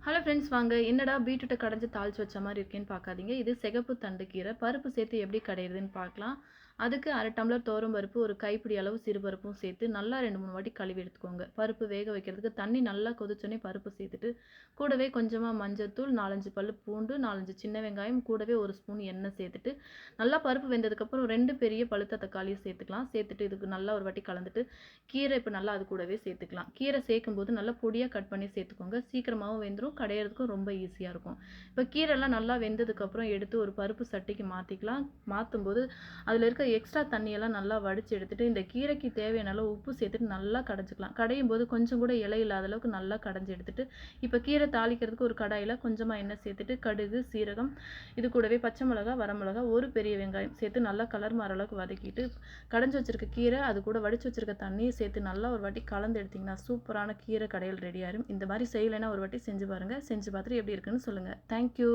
Hello friends வாங்க. என்னடா பீட்ரூட்ட கடைஞ்சு தாளிச்சு வச்ச மாரி இருக்கேன்னு பார்க்காதீங்க. இது சிகப்பு தண்டு கீரை. பருப்பு சேர்த்து எப்படி கடையிறதுன்னு பார்க்கலாம். அதுக்கு 1/2 டம்ளர் துவரம் பருப்பு, ஒரு கைப்பிடி அளவு சிறுபருப்பும் சேர்த்து நல்லா 2, 3 வாட்டி கழுவி எடுத்துக்கோங்க. பருப்பு வேக வைக்கிறதுக்கு தண்ணி நல்லா கொதிச்சோனே பருப்பு சேர்த்துட்டு, கூடவே கொஞ்சமா மஞ்சள்தூள், 4, 5 பல்லு பூண்டு, 4, 5 சின்ன வெங்காயம், கூடவே 1 ஸ்பூன் எண்ணெய் சேர்த்துட்டு, நல்லா பருப்பு வெந்ததுக்கப்புறம் 2 பெரிய பழுத்த தக்காளியும் சேர்த்துக்கலாம். சேர்த்துட்டு இதுக்கு நல்லா ஒரு வாட்டி கலந்துட்டு, கீரை இப்போ நல்லா அது கூடவே சேர்த்துக்கலாம். கீரை சேர்க்கும்போது நல்லா பொடியாக கட் பண்ணி சேர்த்துக்கோங்க. சீக்கிரமாகவும் வெந்துடும், கடையிறதுக்கும் ரொம்ப ஈஸியாக இருக்கும். இப்போ கீரைலாம் நல்லா வெந்ததுக்கப்புறம் எடுத்து ஒரு பருப்பு சட்டிக்கு மாற்றிக்கலாம். மாற்றும்போது அதில் இருக்க எக்ஸ்ட்ரா தண்ணியெல்லாம் நல்லா வடித்து எடுத்துகிட்டு இந்த கீரைக்கு தேவையான அளவு உப்பு சேர்த்துட்டு நல்லா கடைஞ்சிக்கலாம். கடையும் போது கொஞ்சம் கூட இலை இல்லாத அளவுக்கு நல்லா கடைஞ்சி எடுத்துட்டு, இப்போ கீரை தாளிக்கிறதுக்கு ஒரு கடாயில் கொஞ்சமாக எண்ணெய் சேர்த்துட்டு கடுகு, சீரகம், இது கூடவே பச்சை மிளகா, வரமிளகா, ஒரு பெரிய வெங்காயம் சேர்த்து நல்லா கலர் மாற அளவுக்கு வதக்கிட்டு, கடைஞ்சி வச்சிருக்க கீரை அது கூட வடித்து வச்சிருக்க தண்ணியை சேர்த்து நல்லா ஒரு வாட்டி கலந்து எடுத்திங்கன்னா சூப்பரான கீரை கடையில் ரெடி ஆயிடும். இந்த மாதிரி செய்யலைன்னா ஒரு வாட்டி செஞ்சு பாருங்கள். செஞ்சு பார்த்துட்டு எப்படி இருக்குன்னு சொல்லுங்கள். தேங்க்யூ.